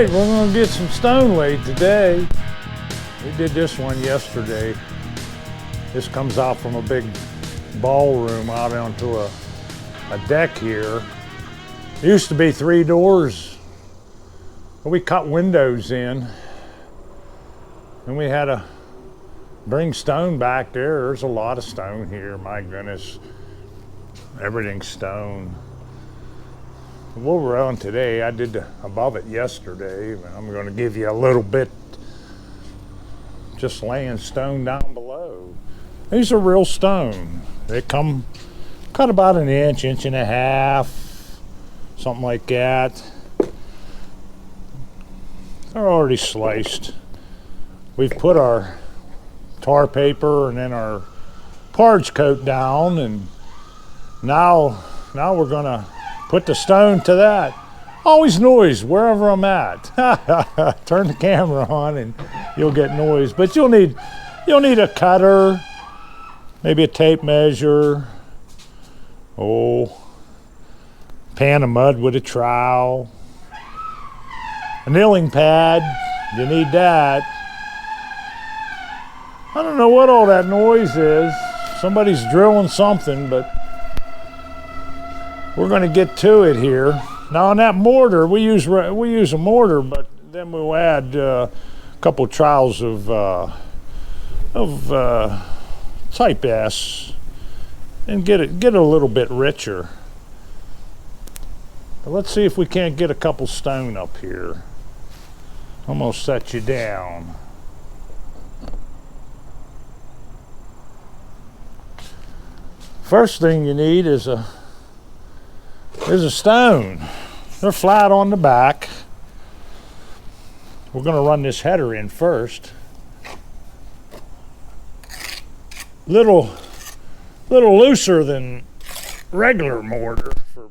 right, we're gonna get some stone laid today. We did this one yesterday. This comes out from a big ballroom out onto a deck here. There used to be 3 doors, but we cut windows in, and we had to bring stone back there. There's a lot of stone here, my goodness. Everything's stone. What we're on today, I did above it yesterday. I'm going to give you a little bit, just laying stone down below. These are real stone. They come cut about an inch, inch and a half, something like that. They're already sliced. We've put our tar paper and then our parge coat down, and now we're going to put the stone to that. Always noise wherever I'm at. Turn the camera on and you'll get noise. But you'll need a cutter, maybe a tape measure, pan of mud with a trowel, a kneeling pad. You need that. I don't know what all that noise is. Somebody's drilling something, but we're going to get to it here. Now on that mortar, we use a mortar, but then we'll add a couple trowels of type S and get a little bit richer. But let's see if we can't get a couple stone up here. I'm gonna set you down. First thing you need is a stone. They're flat on the back. We're going to run this header in first. Little looser than regular mortar for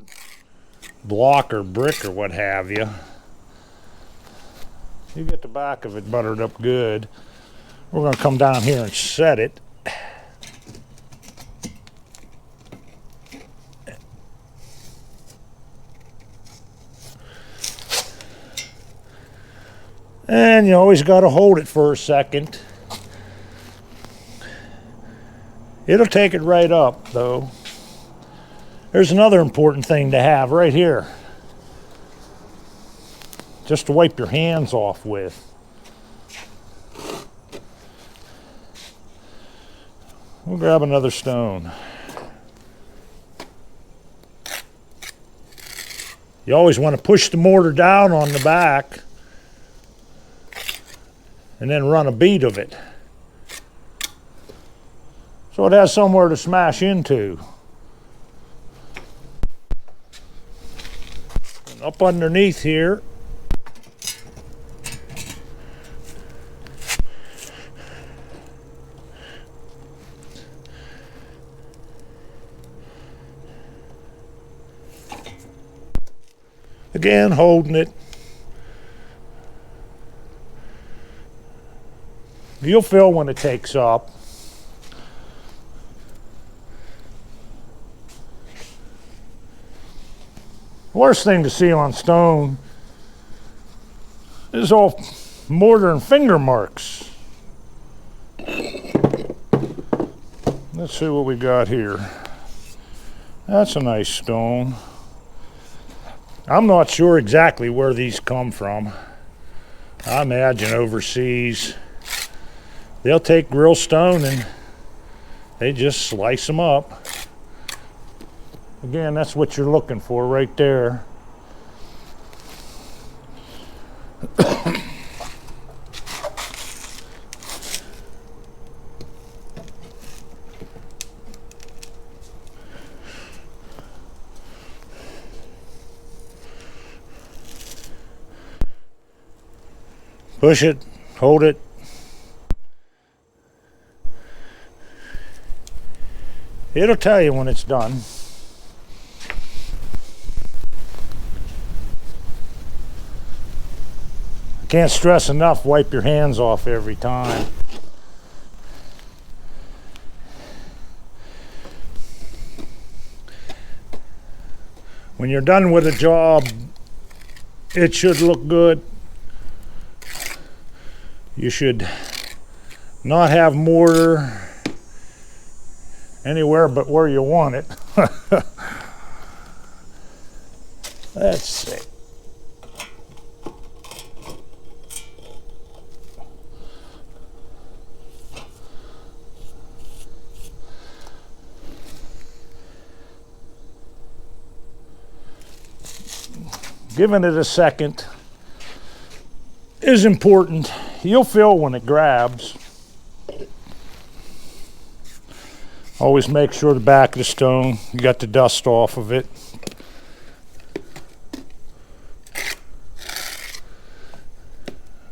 block or brick or what have you. You get the back of it buttered up good. We're going to come down here and set it. And you always got to hold it for a second. It'll take it right up, though. There's another important thing to have right here, just to wipe your hands off with. We'll grab another stone. You always want to push the mortar down on the back and then run a bead of it, so it has somewhere to smash into. And up underneath here, again holding it. You'll feel when it takes up. Worst thing to see on stone is all mortar and finger marks. Let's see what we got here. That's a nice stone. I'm not sure exactly where these come from. I imagine overseas. They'll take real stone and they just slice them up. Again, that's what you're looking for right there. Push it, hold it. It'll tell you when it's done. I can't stress enough, wipe your hands off every time. When you're done with a job, it should look good. You should not have mortar anywhere but where you want it. Let's see. Giving it a second is important. You'll feel when it grabs. Always make sure the back of the stone, you got the dust off of it.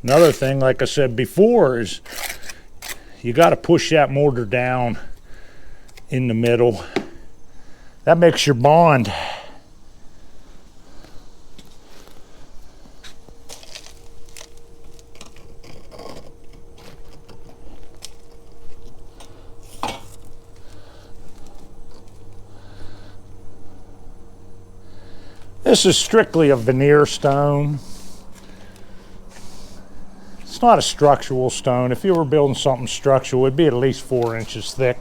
Another thing, like I said before, is you got to push that mortar down in the middle. That makes your bond. This is strictly a veneer stone. It's not a structural stone. If you were building something structural, it'd be at least 4 inches thick.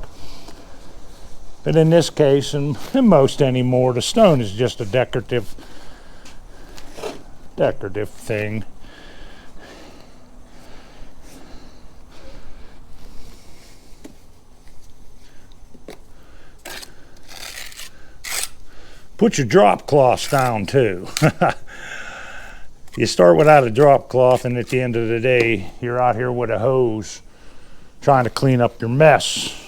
But in this case, and in most anymore, the stone is just a decorative thing. Put your drop cloths down too. You start without a drop cloth, and at the end of the day, you're out here with a hose trying to clean up your mess.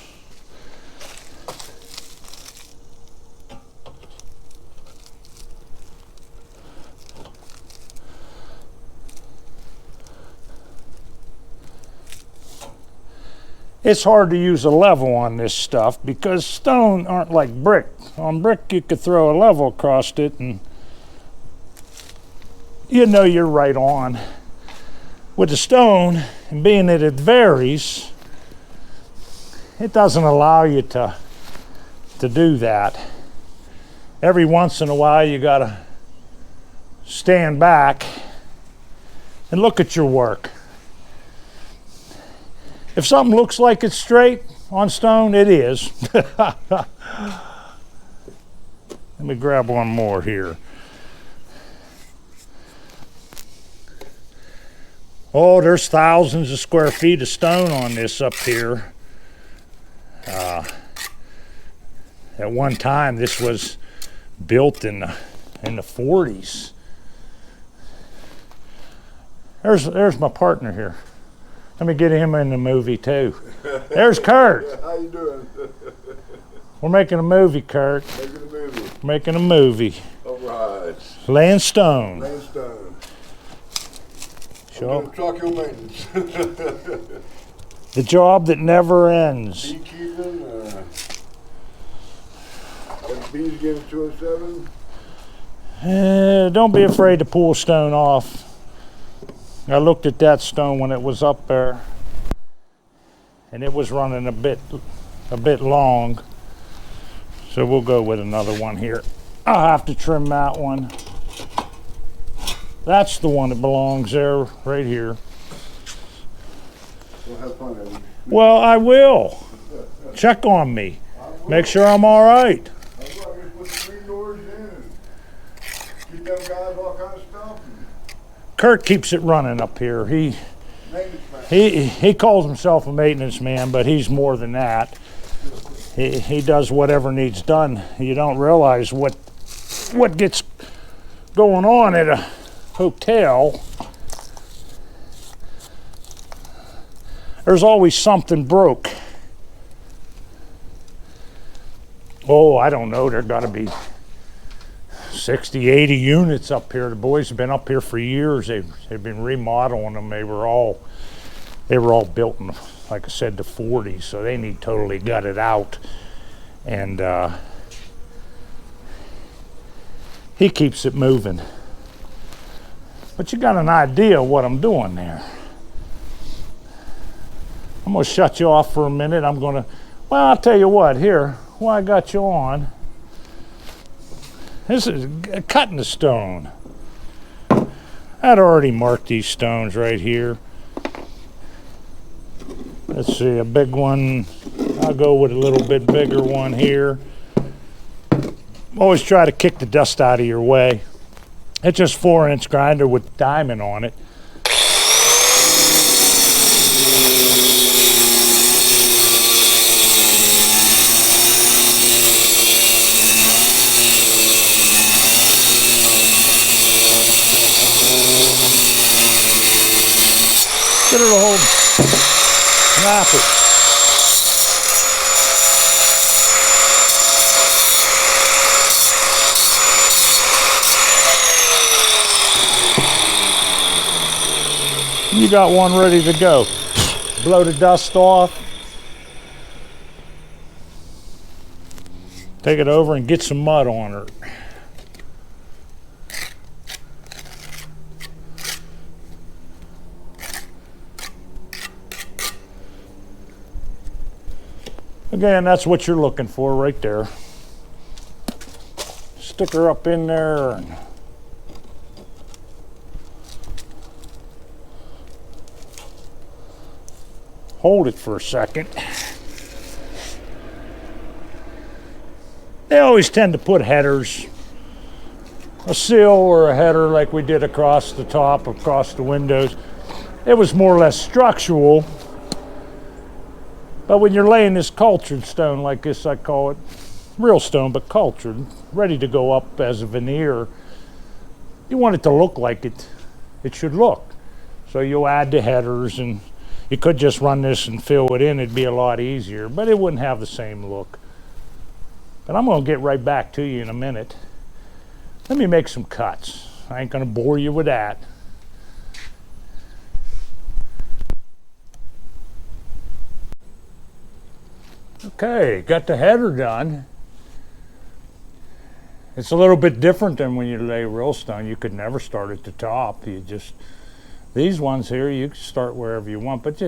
It's hard to use a level on this stuff because stone aren't like brick. On brick, you could throw a level across it and you know you're right on. With the stone, and being that it varies, it doesn't allow you to do that. Every once in a while, you gotta stand back and look at your work. If something looks like it's straight on stone, it is. Let me grab one more here. Oh, there's thousands of square feet of stone on this up here. At one time, this was built in the 40s. There's my partner here. Let me get him in the movie too. There's Kurt. How you doing? We're making a movie, Kurt. Making a movie. Making a movie. All right. Laying stone. Laying stone. Sure. Truck-your maintenance. The job that never ends. Beekeeping. Got bees again at 207. Don't be afraid to pull stone off. I looked at that stone when it was up there, and it was running a bit long. So we'll go with another one here. I'll have to trim that one. That's the one that belongs there, right here. We'll have fun, Eddie. Well, I will. Check on me. Make sure I'm all right. That's right. Just put the screen doors in and keep them guys all kind of stuff. Kurt keeps it running up here. He calls himself a maintenance man, but he's more than that. He does whatever needs done. You don't realize what gets going on at a hotel. There's always something broke. Oh, I don't know. There got to be 60, 80 units up here. The boys have been up here for years. They've been remodeling them. They were all built in, like I said, the 40s, so they need totally gutted out. And he keeps it moving. But you got an idea of what I'm doing there. I'm gonna shut you off for a minute. Well, I'll tell you what, here, while I got you on, this is cutting the stone. I'd already marked these stones right here. Let's see, a big one. I'll go with a little bit bigger one here. Always try to kick the dust out of your way. It's just 4-inch grinder with diamond on it. Get it a hold. Snap it. You got one ready to go. Blow the dust off. Take it over and get some mud on her. Again, that's what you're looking for right there. Stick her up in there and hold it for a second. They always tend to put headers, a sill or a header like we did across the top, across the windows. It was more or less structural. But when you're laying this cultured stone like this, I call it real stone, but cultured, ready to go up as a veneer, you want it to look like it should look. So you'll add the headers, and you could just run this and fill it in. It'd be a lot easier, but it wouldn't have the same look. But I'm going to get right back to you in a minute. Let me make some cuts. I ain't going to bore you with that. Okay, got the header done. It's a little bit different than when you lay real stone. You could never start at the top. These ones here, you can start wherever you want, but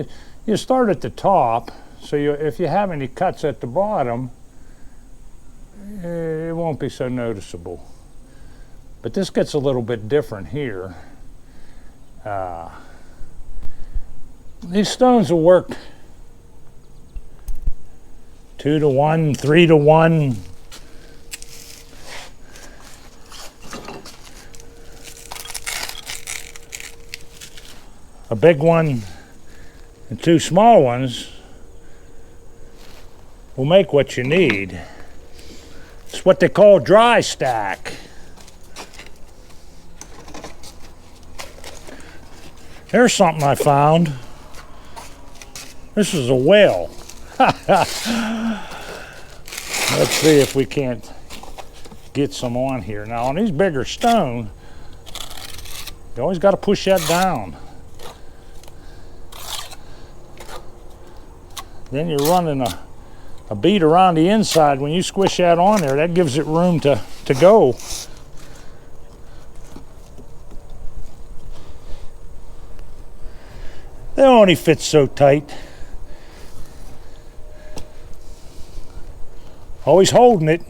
you start at the top, so if you have any cuts at the bottom, it won't be so noticeable. But this gets a little bit different here. These stones will work 2 to 1, 3 to 1. A big one and 2 small ones will make what you need. It's what they call dry stack. Here's something I found. This is a whale. Let's see if we can't get some on here. Now on these bigger stone, you always got to push that down. Then you're running a bead around the inside. When you squish that on there, that gives it room to go. They only fit so tight. Always holding it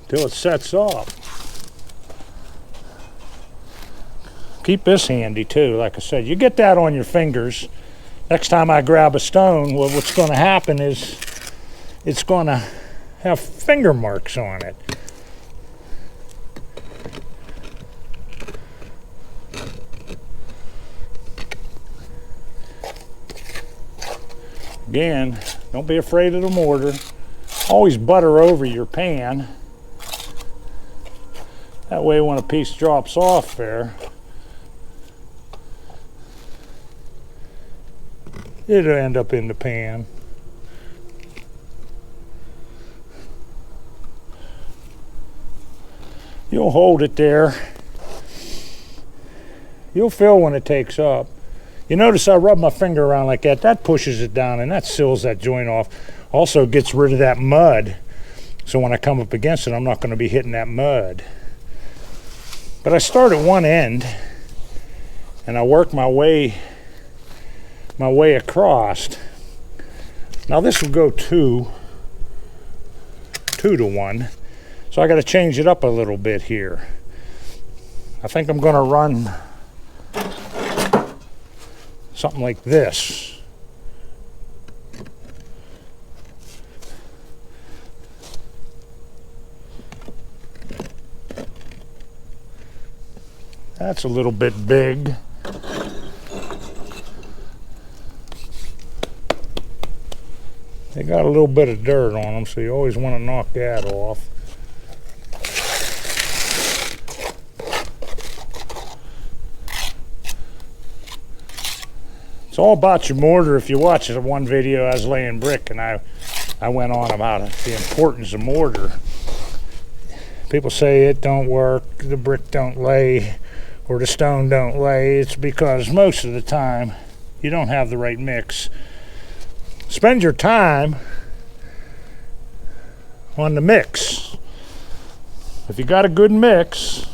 till it sets off. Keep this handy too. Like I said, you get that on your fingers. Next time I grab a stone, well, what's going to happen is it's going to have finger marks on it. Again, don't be afraid of the mortar. Always butter over your pan. That way when a piece drops off there, it'll end up in the pan. You'll hold it there. You'll feel when it takes up. You notice I rub my finger around like that. That pushes it down and that seals that joint off. Also gets rid of that mud. So when I come up against it, I'm not going to be hitting that mud. But I start at one end and I work my way across. Now this will go 2 to 1. So I got to change it up a little bit here. I think I'm going to run something like this. That's a little bit big. They got a little bit of dirt on them, so you always want to knock that off. It's all about your mortar. If you watch the one video I was laying brick, and I went on about the importance of mortar. People say it don't work, the brick don't lay, or the stone don't lay. It's because most of the time you don't have the right mix. Spend your time on the mix. If you got a good mix,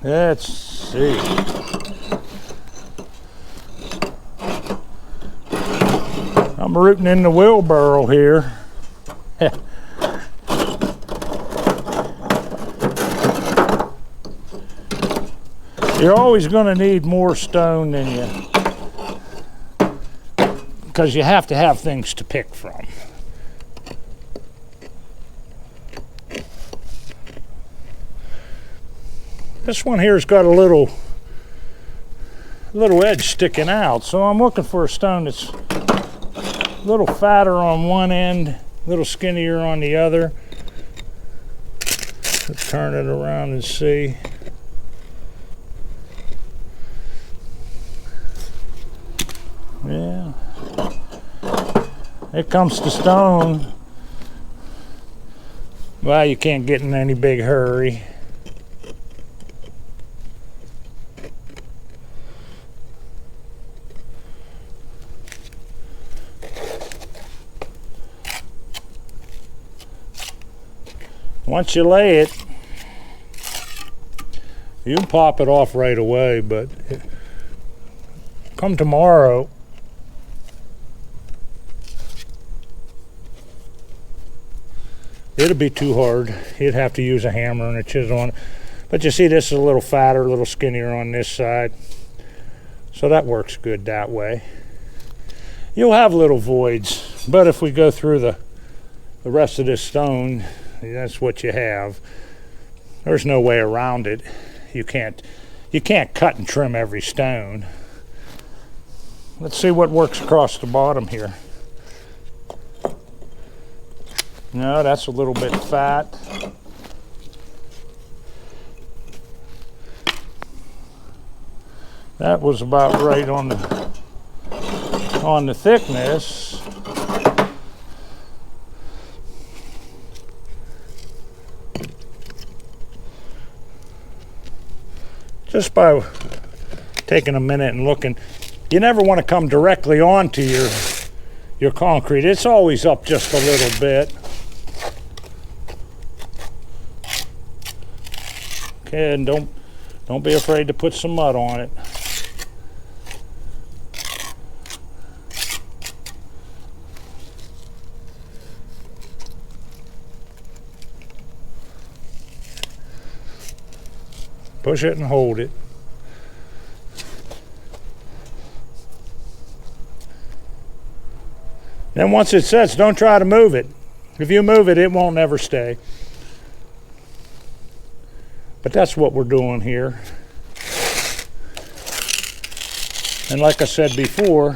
let's see. I'm rooting in the wheelbarrow here. You're always going to need more stone than you, because you have to have things to pick from. This one here's got a little edge sticking out, so I'm looking for a stone that's a little fatter on one end, a little skinnier on the other. Let's turn it around and see. Yeah, it comes to stone. Well, you can't get in any big hurry. Once you lay it, you can pop it off right away, but come tomorrow, it'll be too hard. You'd have to use a hammer and a chisel on it. But you see, this is a little fatter, a little skinnier on this side. So that works good that way. You'll have little voids, but if we go through the rest of this stone, that's what you have. There's no way around it. You can't cut and trim every stone. Let's see what works across the bottom here. No, that's a little bit fat. That was about right on the thickness. Just by taking a minute and looking. You never want to come directly onto your concrete. It's always up just a little bit. Okay, and don't be afraid to put some mud on it. Push it and hold it. Then once it sets, don't try to move it. If you move it, it won't never stay. But that's what we're doing here. And like I said before,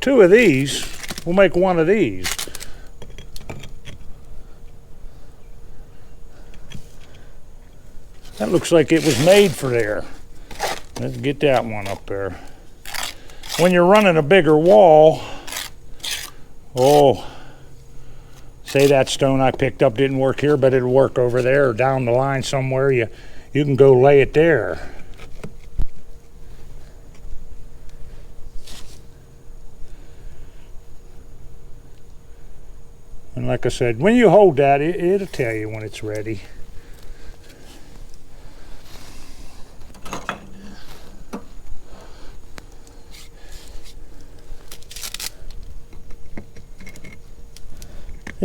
2 of these will make 1 of these. That looks like it was made for there. Let's get that one up there. When you're running a bigger wall, say that stone I picked up didn't work here, but it'll work over there or down the line somewhere. You can go lay it there. And like I said, when you hold that, it'll tell you when it's ready.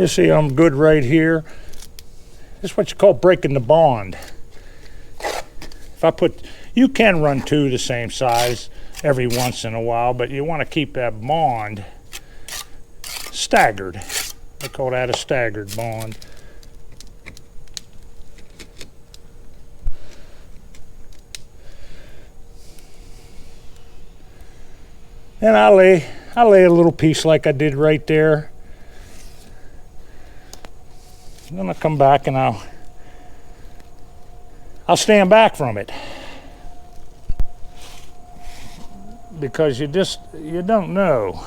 You see I'm good right here. This is what you call breaking the bond. If I put, you can run two the same size every once in a while, but you want to keep that bond staggered. I call that a staggered bond. And I lay a little piece like I did right there. Then I'll come back and I'll stand back from it. Because you don't know.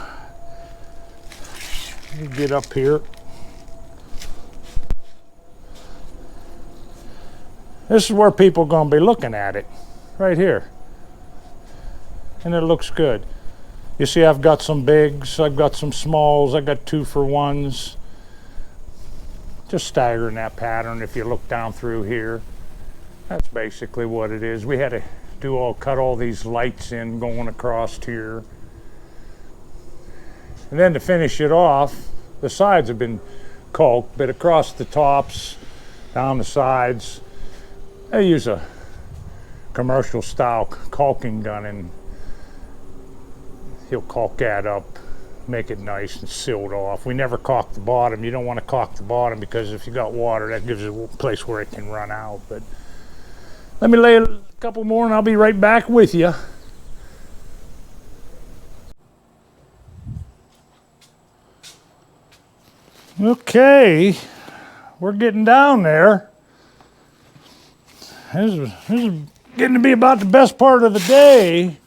You get up here. This is where people are going to be looking at it, right here. And it looks good. You see I've got some bigs, I've got some smalls, I've got 2-for-1s. Just staggering that pattern if you look down through here. That's basically what it is. We had to cut all these lights in going across here. And then to finish it off, the sides have been caulked, but across the tops, down the sides, they use a commercial style caulking gun, and he'll caulk that up, make it nice and sealed off. We never caulk the bottom. You don't want to caulk the bottom because if you got water, that gives it a place where it can run out. But let me lay a couple more and I'll be right back with you. Okay, we're getting down there. This is getting to be about the best part of the day.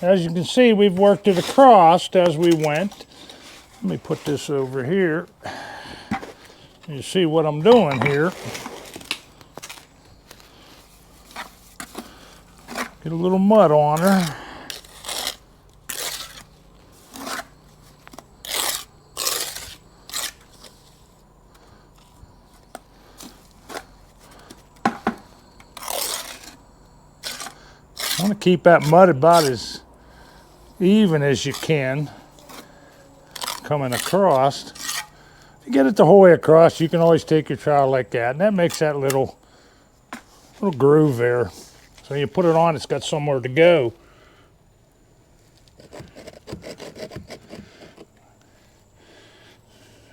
As you can see, we've worked it across as we went. Let me put this over here. You see what I'm doing here. Get a little mud on her. I want to keep that mud about as even as you can coming across. If you get it the whole way across, you can always take your trowel like that, and that makes that little groove there. So you put it on, it's got somewhere to go.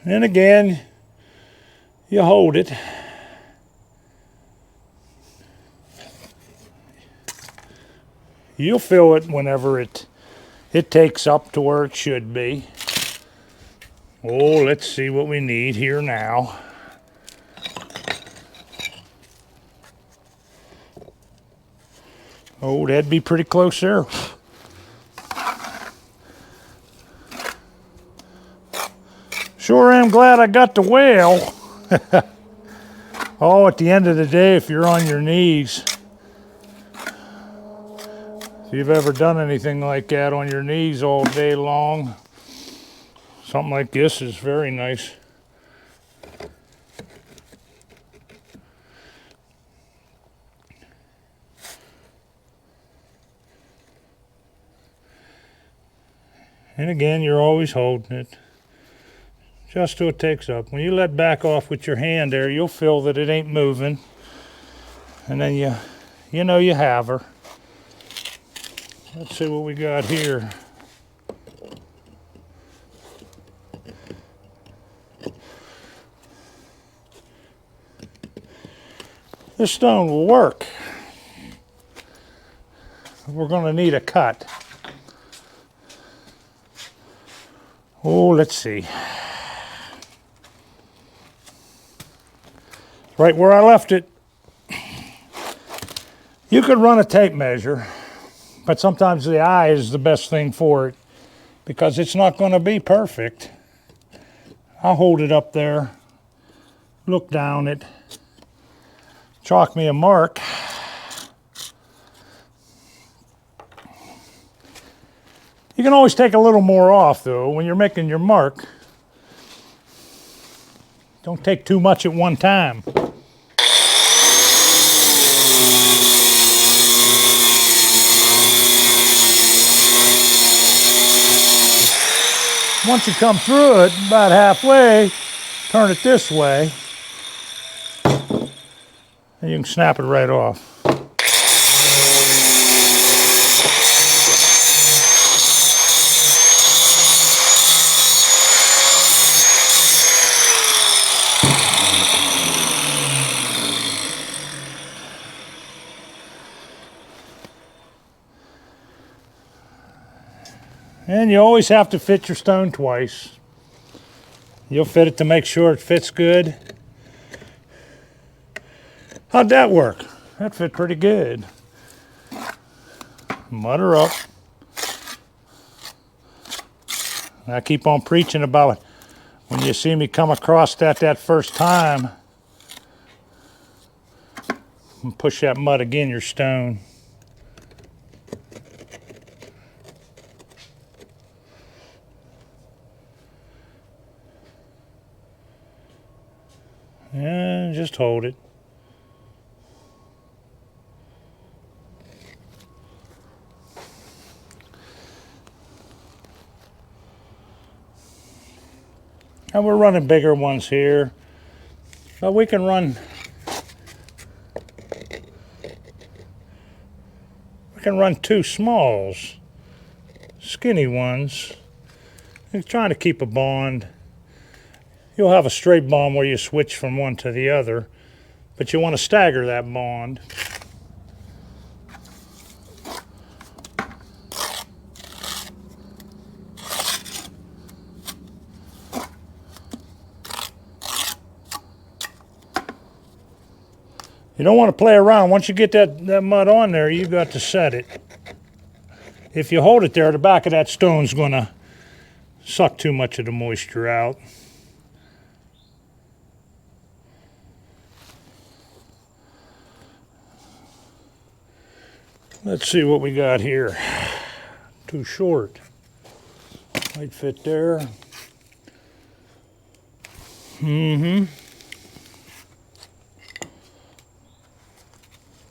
And again, you hold it. You'll feel it whenever it takes up to where it should be. Oh, let's see what we need here now. Oh, that'd be pretty close there. Sure am glad I got the whale. Oh, at the end of the day, if you're on your knees, if you've ever done anything like that on your knees all day long, something like this is very nice. And again, you're always holding it just till it takes up. When you let back off with your hand there, you'll feel that it ain't moving. And then you know you have her. Let's see what we got here. This stone will work. We're going to need a cut. Oh, let's see. Right where I left it. You could run a tape measure, but sometimes the eye is the best thing for it because it's not going to be perfect. I'll hold it up there, look down it, chalk me a mark. You can always take a little more off though when you're making your mark. Don't take too much at one time. Once you come through it, about halfway, turn it this way, and you can snap it right off. And you always have to fit your stone twice. You'll fit it to make sure it fits good. How'd that work? That fit pretty good. Mud her up. And I keep on preaching about when you see me come across that first time, and push that mud against your stone. And just hold it. And we're running bigger ones here, but we can run two smalls, skinny ones. You're trying to keep a bond. You'll have a straight bond where you switch from one to the other, but you want to stagger that bond. You don't want to play around. Once you get that mud on there, you've got to set it. If you hold it there, the back of that stone's going to suck too much of the moisture out. Let's see what we got here. Too short. Might fit there.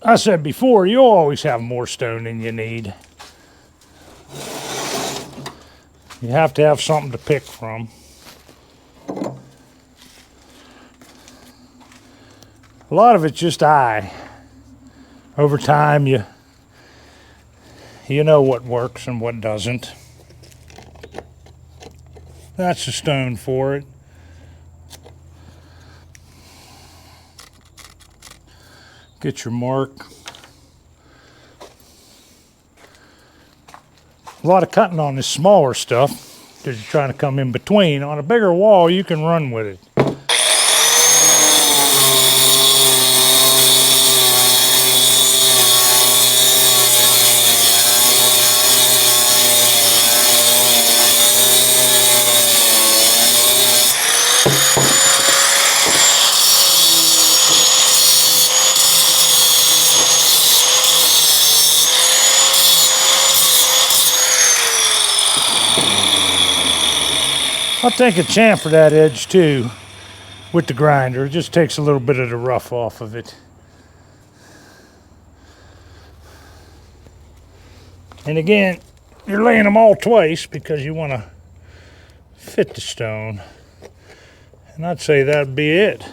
I said before, you'll always have more stone than you need. You have to have something to pick from. A lot of it's just eye. Over time, you know what works and what doesn't. That's the stone for it. Get your mark. A lot of cutting on this smaller stuff because you're trying to come in between. On a bigger wall, you can run with it. I'll take a chamfer that edge too with the grinder. It just takes a little bit of the rough off of it. And again, you're laying them all twice because you want to fit the stone. And I'd say that'd be it.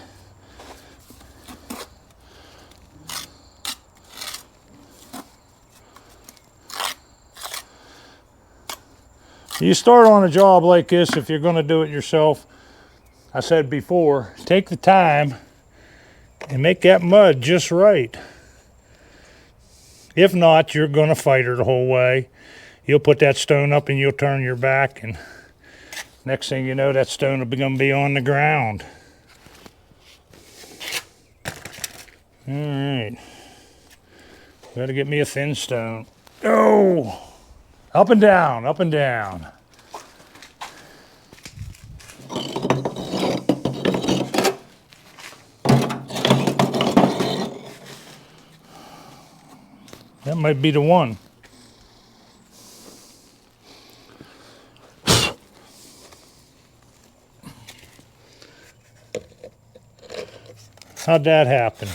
You start on a job like this, if you're going to do it yourself, I said before, take the time and make that mud just right. If not, you're going to fight her the whole way. You'll put that stone up and you'll turn your back, and next thing you know, that stone will be going to be on the ground. All right. Got to get me a thin stone. Oh! Up and down, up and down. That might be the one. How'd that happen?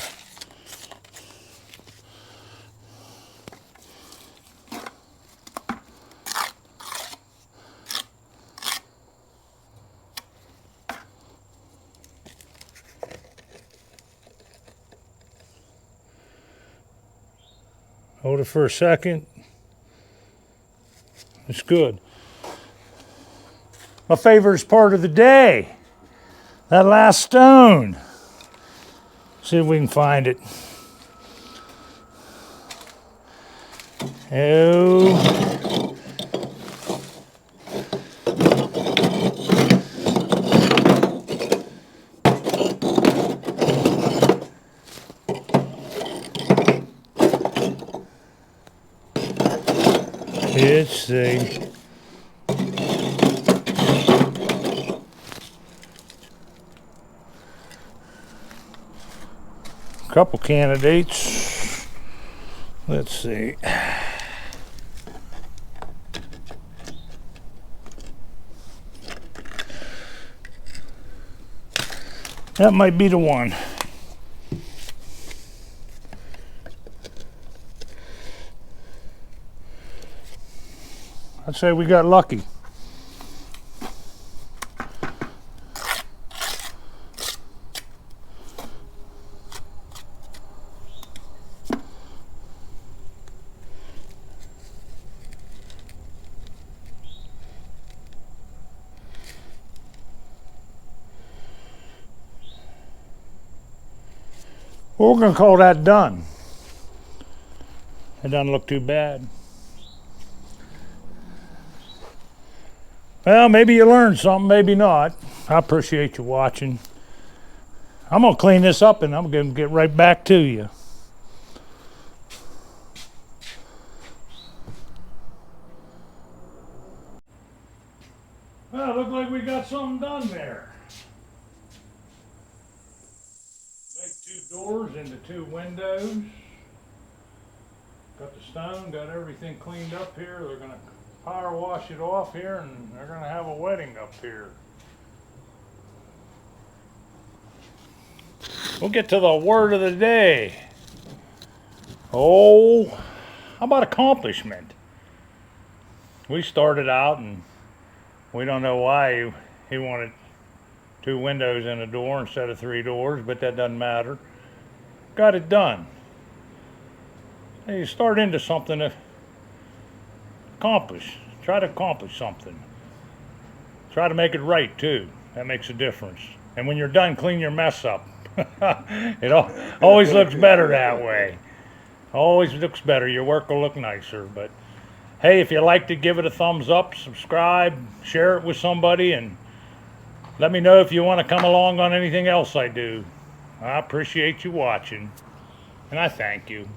Hold it for a second. It's good. My favorite part of the day, that last stone. See if we can find it. Oh. Let's see. Couple candidates. Let's see. That might be the one. I'd say we got lucky. Well, we're going to call that done. It doesn't look too bad. Well, maybe you learned something, maybe not. I appreciate you watching. I'm going to clean this up and I'm going to get right back to you. Well, it looks like we got something done there. Make 2 doors into 2 windows. Got the stone, got everything cleaned up here. They're going to power wash it off here and they're going to have a wedding up here. We'll get to the word of the day. Oh, how about accomplishment? We started out and we don't know why he wanted 2 windows and a door instead of 3 doors, but that doesn't matter. Got it done. You start into something to accomplish. Try to accomplish something. Try to make it right too. That makes a difference. And when you're done, clean your mess up. It always looks better that way. Always looks better. Your work will look nicer. But hey, if you liked it, give it a thumbs up, subscribe, share it with somebody, and let me know if you want to come along on anything else I do. I appreciate you watching, and I thank you.